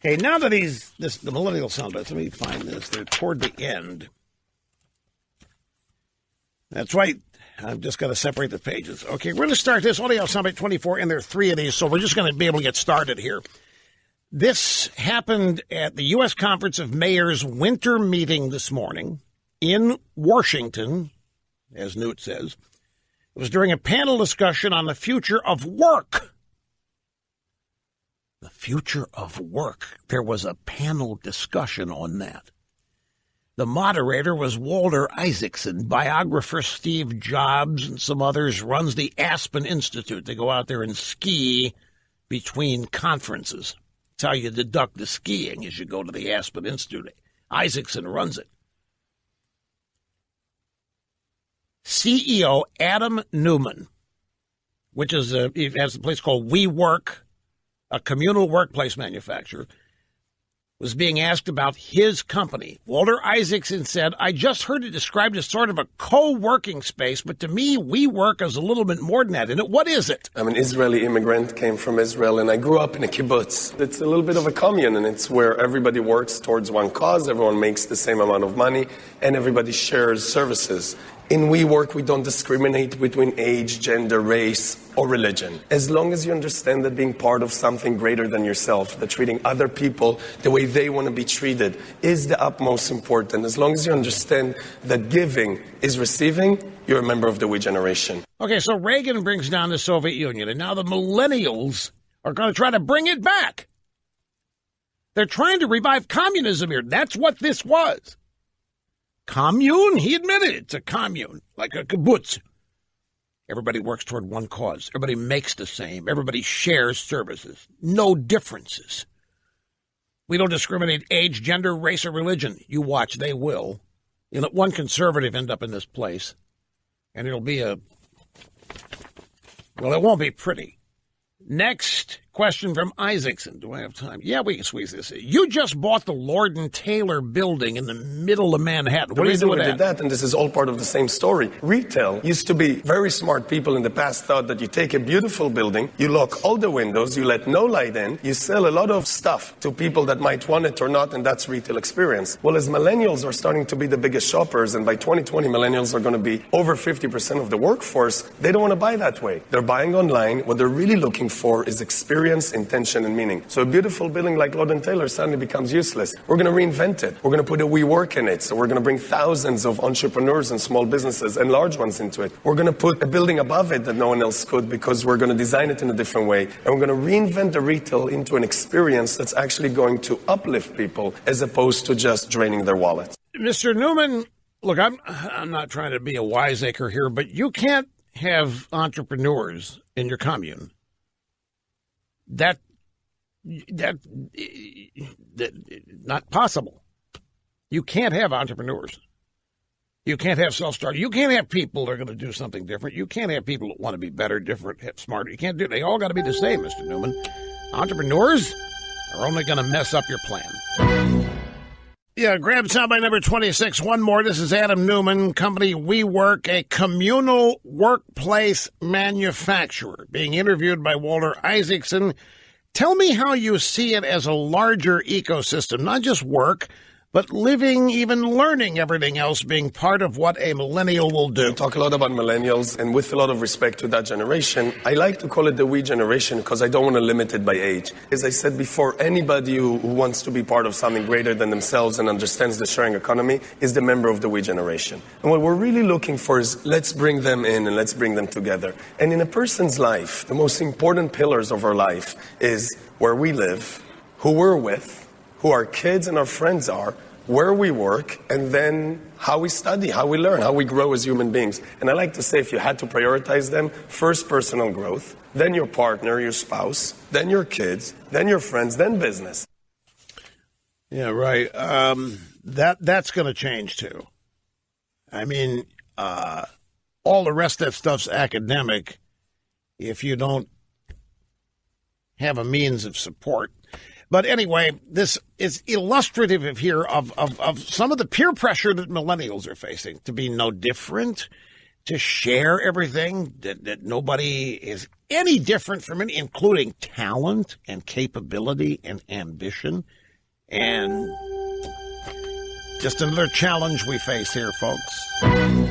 Okay, now that the millennial soundbites, let me find this. They're toward the end. That's right. I've just got to separate the pages. Okay, we're going to start this audio soundbite 24, and there are 3 of these, so we're just going to be able to get started here. This happened at the U.S. Conference of Mayors winter meeting this morning in Washington, as Newt says. It was during a panel discussion on the future of work. The future of work. There was a panel discussion on that. The moderator was Walter Isaacson. Biographer Steve Jobs and some others runs the Aspen Institute. They go out there and ski between conferences. That's how you deduct the skiing, is you go to the Aspen Institute. Isaacson runs it. CEO Adam Newman, which is he has a place called WeWork, a communal workplace manufacturer, was being asked about his company. Walter Isaacson said, I just heard it described as sort of a co-working space, but to me, WeWork is a little bit more than that. And what is it? I'm an Israeli immigrant, came from Israel, and I grew up in a kibbutz. It's a little bit of a commune, and it's where everybody works towards one cause, everyone makes the same amount of money, and everybody shares services. In WeWork, we don't discriminate between age, gender, race, or religion. As long as you understand that being part of something greater than yourself, that treating other people the way they want to be treated is the utmost important. As long as you understand that giving is receiving, you're a member of the we generation. Okay, so Reagan brings down the Soviet Union, and now the millennials are going to try to bring it back. They're trying to revive communism here. That's what this was. Commune? He admitted it's a commune, like a kibbutz. Everybody works toward one cause. Everybody makes the same. Everybody shares services. No differences. We don't discriminate age, gender, race, or religion. You watch, they will. You let one conservative end up in this place, and it'll be it won't be pretty. Next question from Isaacson. Do I have time? Yeah, we can squeeze this in. You just bought the Lord & Taylor building in the middle of Manhattan. What do you do with that? The reason we did that, and this is all part of the same story, retail used to be very smart people in the past thought that you take a beautiful building, you lock all the windows, you let no light in, you sell a lot of stuff to people that might want it or not, and that's retail experience. Well, as millennials are starting to be the biggest shoppers, and by 2020 millennials are going to be over 50% of the workforce, they don't want to buy that way. They're buying online. What they're really looking for is experience, intention, and meaning. So a beautiful building like Lord & Taylor suddenly becomes useless. We're going to reinvent it. We're going to put a WeWork in it. So we're going to bring thousands of entrepreneurs and small businesses and large ones into it. We're going to put a building above it that no one else could because we're going to design it in a different way. And we're going to reinvent the retail into an experience that's actually going to uplift people as opposed to just draining their wallets. Mr. Newman, look, I'm not trying to be a wiseacre here, but you can't have entrepreneurs in your commune. That not possible. You can't have entrepreneurs. You can't have self-starters. You can't have people that are going to do something different. You can't have people that want to be better, different, smarter. You can't do it. They all got to be the same, Mr. Newman. Entrepreneurs are only going to mess up your plan. Yeah, grab soundbite number 26. One more. This is Adam Newman, company WeWork, a communal workplace manufacturer, being interviewed by Walter Isaacson. Tell me how you see it as a larger ecosystem, not just work, but living, even learning everything else, being part of what a millennial will do. We talk a lot about millennials, and with a lot of respect to that generation, I like to call it the we generation because I don't want to limit it by age. As I said before, anybody who wants to be part of something greater than themselves and understands the sharing economy is the member of the we generation. And what we're really looking for is let's bring them in and let's bring them together. And in a person's life, the most important pillars of our life is where we live, who we're with, who our kids and our friends are, where we work, and then how we study, how we learn, how we grow as human beings. And I like to say if you had to prioritize them, first personal growth, then your partner, your spouse, then your kids, then your friends, then business. Yeah, right. That's going to change too. I mean, all the rest of that stuff's academic if you don't have a means of support. But anyway, this is illustrative here of some of the peer pressure that millennials are facing to be no different, to share everything, that nobody is any different from it, including talent and capability and ambition. And just another challenge we face here, folks.